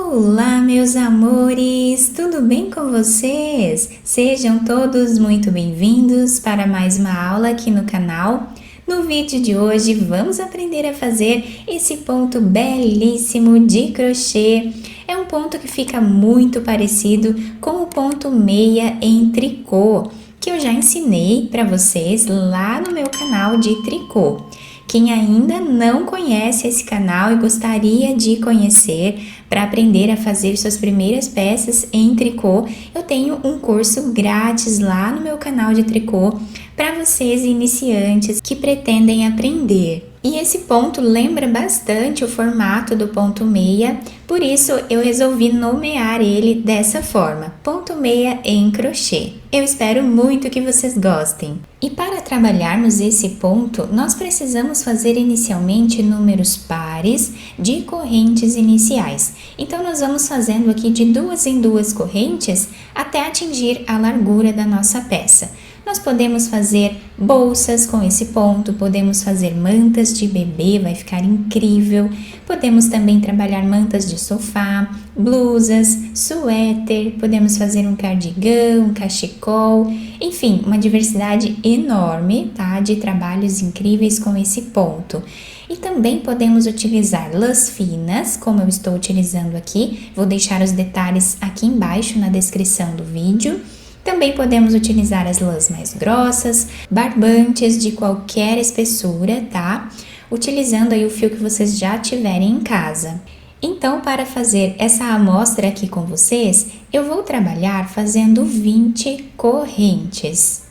Olá, meus amores! Tudo bem com vocês? Sejam todos muito bem-vindos para mais uma aula aqui no canal. No vídeo de hoje, vamos aprender a fazer esse ponto belíssimo de crochê. É um ponto que fica muito parecido com o ponto meia em tricô, que eu já ensinei para vocês lá no meu canal de tricô. Quem ainda não conhece esse canal e gostaria de conhecer para aprender a fazer suas primeiras peças em tricô, eu tenho um curso grátis lá no meu canal de tricô para vocês iniciantes que pretendem aprender. E esse ponto lembra bastante o formato do ponto meia, por isso eu resolvi nomear ele dessa forma, ponto meia em crochê. Eu espero muito que vocês gostem. E para trabalharmos esse ponto, nós precisamos fazer inicialmente números pares de correntes iniciais. Então nós vamos fazendo aqui de duas em duas correntes até atingir a largura da nossa peça. Nós podemos fazer bolsas com esse ponto, podemos fazer mantas de bebê, vai ficar incrível. Podemos também trabalhar mantas de sofá, blusas, suéter, podemos fazer um cardigã, um cachecol, enfim, uma diversidade enorme, tá, de trabalhos incríveis com esse ponto. E também podemos utilizar lãs finas, como eu estou utilizando aqui, vou deixar os detalhes aqui embaixo na descrição do vídeo. Também podemos utilizar as lãs mais grossas, barbantes de qualquer espessura, tá? Utilizando aí o fio que vocês já tiverem em casa. Então, para fazer essa amostra aqui com vocês, eu vou trabalhar fazendo 20 correntes.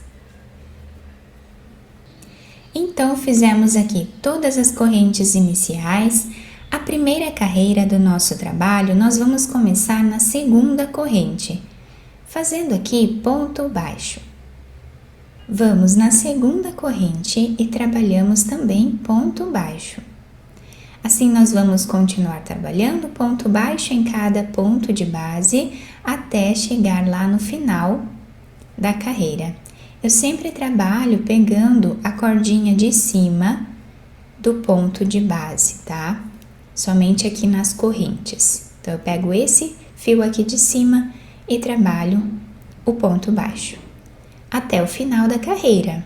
Então, fizemos aqui todas as correntes iniciais. A primeira carreira do nosso trabalho, nós vamos começar na segunda corrente, fazendo aqui ponto baixo. Vamos na segunda corrente e trabalhamos também ponto baixo. Assim, nós vamos continuar trabalhando ponto baixo em cada ponto de base até chegar lá no final da carreira. Eu sempre trabalho pegando a cordinha de cima do ponto de base, tá? Somente aqui nas correntes. Então, eu pego esse fio aqui de cima e trabalho o ponto baixo até o final da carreira.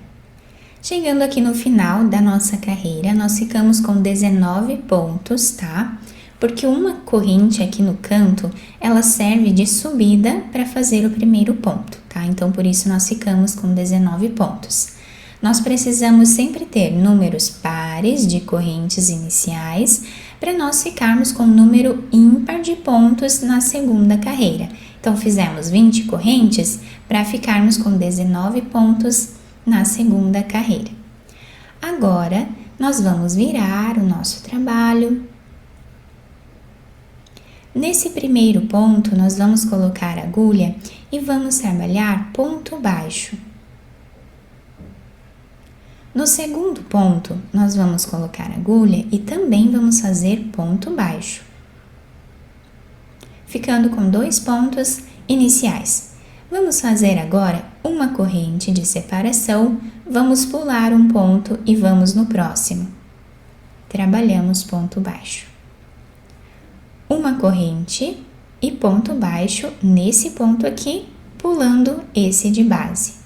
Chegando aqui no final da nossa carreira, nós ficamos com 19 pontos, tá? Porque uma corrente aqui no canto, ela serve de subida para fazer o primeiro ponto, tá? Então, por isso, nós ficamos com 19 pontos. Nós precisamos sempre ter números pares de correntes iniciais para nós ficarmos com número ímpar de pontos na segunda carreira. Então, fizemos 20 correntes para ficarmos com 19 pontos na segunda carreira. Agora, nós vamos virar o nosso trabalho. Nesse primeiro ponto, nós vamos colocar a agulha e vamos trabalhar ponto baixo. No segundo ponto, nós vamos colocar a agulha e também vamos fazer ponto baixo, ficando com 2 pontos iniciais. Vamos fazer agora uma corrente de separação, vamos pular um ponto e vamos no próximo. Trabalhamos ponto baixo. Uma corrente e ponto baixo nesse ponto aqui, pulando esse de base.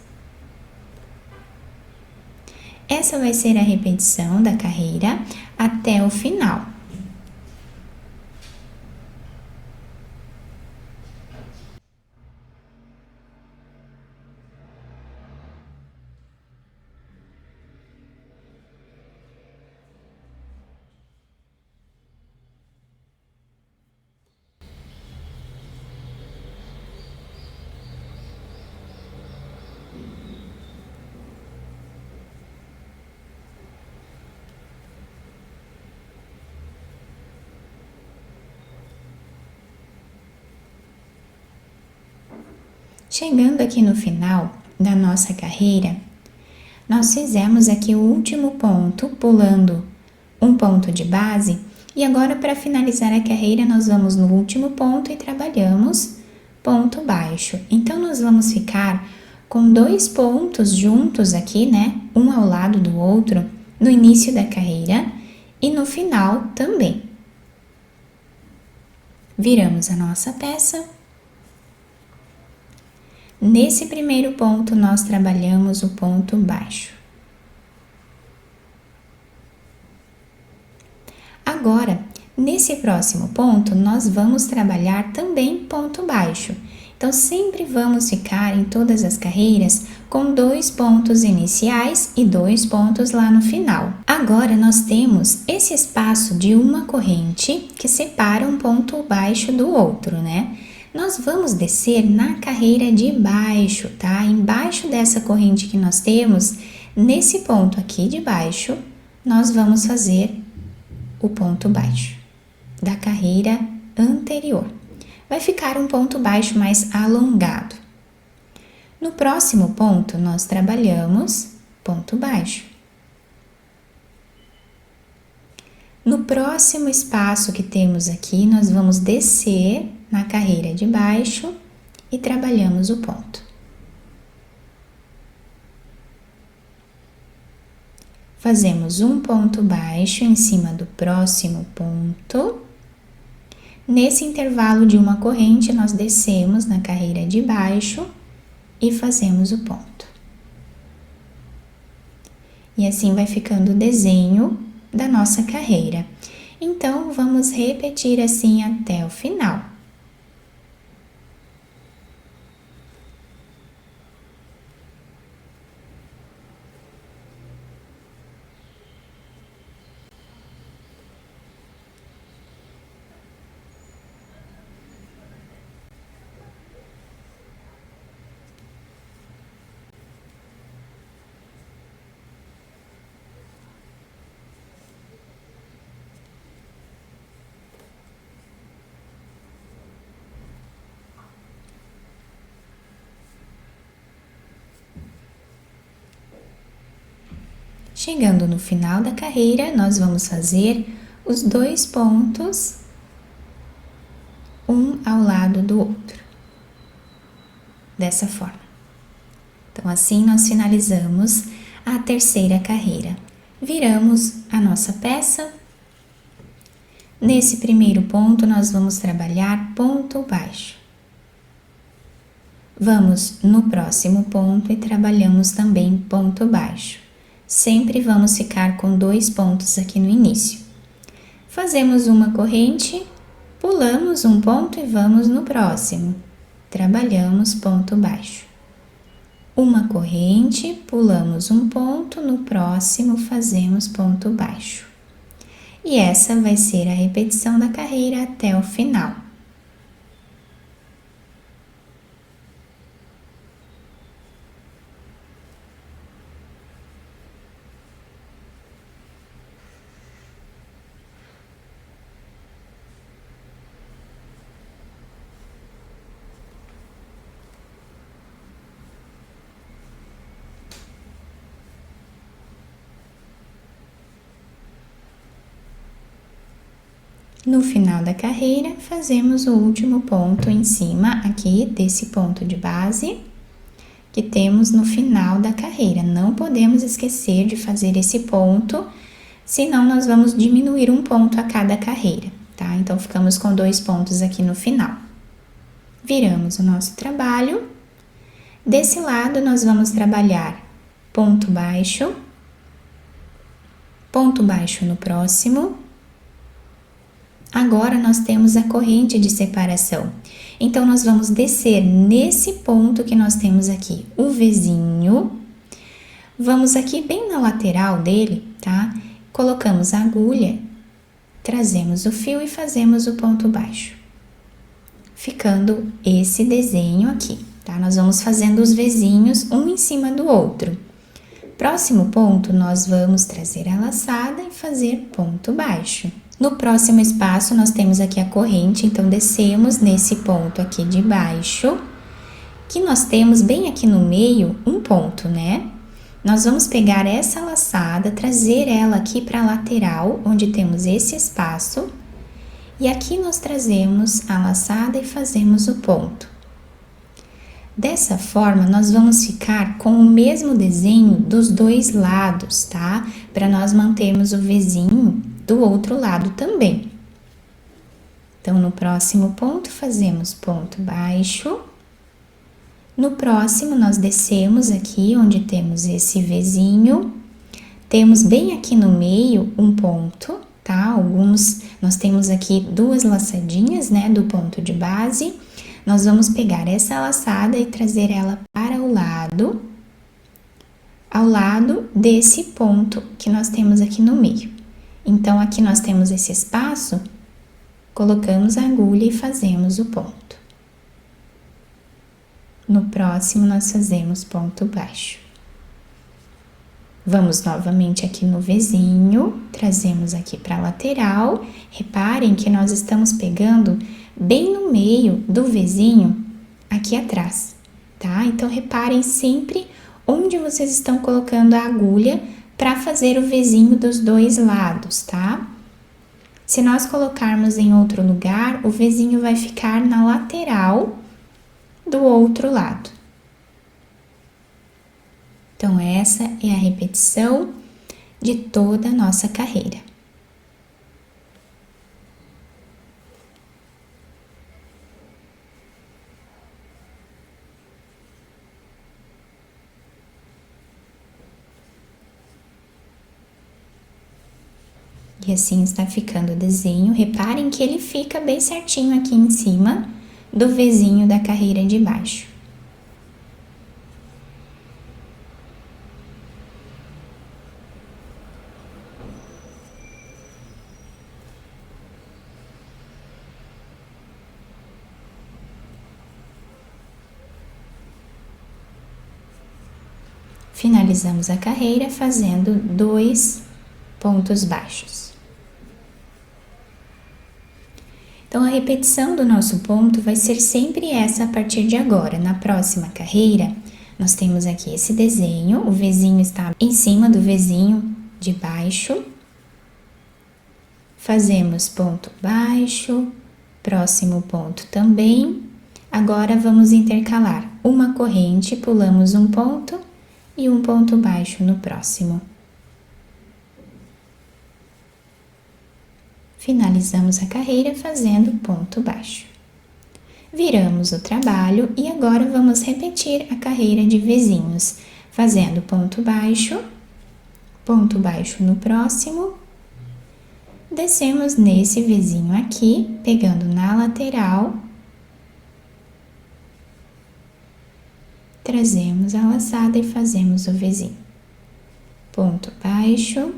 Essa vai ser a repetição da carreira até o final. Chegando aqui no final da nossa carreira, nós fizemos aqui o último ponto, pulando um ponto de base, e agora para finalizar a carreira nós vamos no último ponto e trabalhamos ponto baixo. Então, nós vamos ficar com 2 pontos juntos aqui, né? Um ao lado do outro, no início da carreira e no final também. Viramos a nossa peça. Nesse primeiro ponto, nós trabalhamos o ponto baixo. Agora, nesse próximo ponto, nós vamos trabalhar também ponto baixo. Então, sempre vamos ficar em todas as carreiras com 2 pontos iniciais e 2 pontos lá no final. Agora, nós temos esse espaço de uma corrente que separa um ponto baixo do outro, né? Nós vamos descer na carreira de baixo, tá? Embaixo dessa corrente que nós temos, nesse ponto aqui de baixo, nós vamos fazer o ponto baixo da carreira anterior. Vai ficar um ponto baixo mais alongado. No próximo ponto, nós trabalhamos ponto baixo. No próximo espaço que temos aqui, nós vamos descer na carreira de baixo e trabalhamos o ponto. Fazemos um ponto baixo em cima do próximo ponto. Nesse intervalo de uma corrente, nós descemos na carreira de baixo e fazemos o ponto. E assim vai ficando o desenho da nossa carreira. Então, vamos repetir assim até o final. Chegando no final da carreira, nós vamos fazer os 2 pontos, um ao lado do outro, dessa forma. Então, assim nós finalizamos a terceira carreira. Viramos a nossa peça. Nesse primeiro ponto, nós vamos trabalhar ponto baixo. Vamos no próximo ponto e trabalhamos também ponto baixo. Sempre vamos ficar com 2 pontos aqui no início. Fazemos uma corrente, pulamos um ponto e vamos no próximo. Trabalhamos ponto baixo. Uma corrente, pulamos um ponto, no próximo fazemos ponto baixo. E essa vai ser a repetição da carreira até o final. No final da carreira, fazemos o último ponto em cima aqui desse ponto de base que temos no final da carreira. Não podemos esquecer de fazer esse ponto, senão nós vamos diminuir um ponto a cada carreira, tá? Então, ficamos com 2 pontos aqui no final. Viramos o nosso trabalho. Desse lado, nós vamos trabalhar ponto baixo no próximo. Agora, nós temos a corrente de separação. Então, nós vamos descer nesse ponto que nós temos aqui, o Vzinho. Vamos aqui bem na lateral dele, tá? Colocamos a agulha, trazemos o fio e fazemos o ponto baixo. Ficando esse desenho aqui, tá? Nós vamos fazendo os Vzinhos um em cima do outro. Próximo ponto, nós vamos trazer a laçada e fazer ponto baixo. No próximo espaço, nós temos aqui a corrente, então descemos nesse ponto aqui de baixo, que nós temos bem aqui no meio um ponto, né? Nós vamos pegar essa laçada, trazer ela aqui para a lateral, onde temos esse espaço, e aqui nós trazemos a laçada e fazemos o ponto. Dessa forma, nós vamos ficar com o mesmo desenho dos 2 lados, tá? Para nós mantermos o Vzinho do outro lado também. Então, no próximo ponto, fazemos ponto baixo. No próximo, nós descemos aqui, onde temos esse Vzinho. Temos bem aqui no meio um ponto, tá? Nós temos aqui 2 laçadinhas, né, do ponto de base. Nós vamos pegar essa laçada e trazer ela para o lado, ao lado desse ponto que nós temos aqui no meio. Então, aqui nós temos esse espaço, colocamos a agulha e fazemos o ponto. No próximo, nós fazemos ponto baixo. Vamos novamente aqui no Vzinho, trazemos aqui para a lateral. Reparem que nós estamos pegando bem no meio do Vzinho, aqui atrás, tá? Então, reparem sempre onde vocês estão colocando a agulha para fazer o Vzinho dos 2 lados, tá? Se nós colocarmos em outro lugar, o Vzinho vai ficar na lateral do outro lado. Então, essa é a repetição de toda a nossa carreira. E assim está ficando o desenho. Reparem que ele fica bem certinho aqui em cima do Vzinho da carreira de baixo. Finalizamos a carreira fazendo 2 pontos baixos. Então, a repetição do nosso ponto vai ser sempre essa a partir de agora. Na próxima carreira, nós temos aqui esse desenho, o Vzinho está em cima do Vzinho de baixo. Fazemos ponto baixo, próximo ponto também. Agora, vamos intercalar uma corrente, pulamos um ponto e um ponto baixo no próximo. Finalizamos a carreira fazendo ponto baixo. Viramos o trabalho e agora vamos repetir a carreira de Vzinhos, fazendo ponto baixo no próximo. Descemos nesse Vzinho aqui, pegando na lateral. Trazemos a laçada e fazemos o Vzinho. Ponto baixo.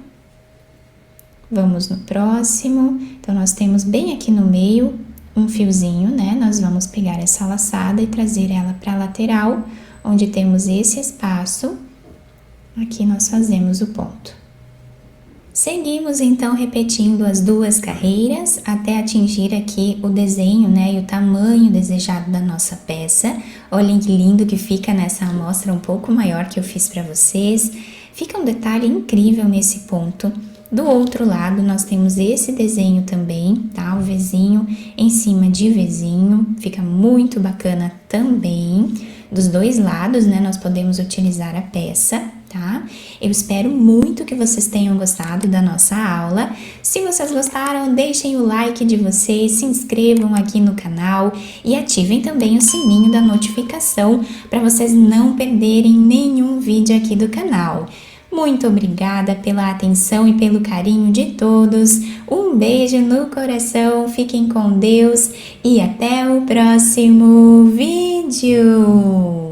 Vamos no próximo. Então, nós temos bem aqui no meio um fiozinho, né? Nós vamos pegar essa laçada e trazer ela para a lateral, onde temos esse espaço. Aqui nós fazemos o ponto. Seguimos, então, repetindo as 2 carreiras até atingir aqui o desenho, né? E o tamanho desejado da nossa peça. Olhem que lindo que fica nessa amostra um pouco maior que eu fiz para vocês. Fica um detalhe incrível nesse ponto. Do outro lado, nós temos esse desenho também, tá? O Vzinho em cima de Vzinho. Fica muito bacana também. Dos 2 lados, né? Nós podemos utilizar a peça, tá? Eu espero muito que vocês tenham gostado da nossa aula. Se vocês gostaram, deixem o like de vocês, se inscrevam aqui no canal e ativem também o sininho da notificação para vocês não perderem nenhum vídeo aqui do canal. Muito obrigada pela atenção e pelo carinho de todos. Um beijo no coração, fiquem com Deus e até o próximo vídeo!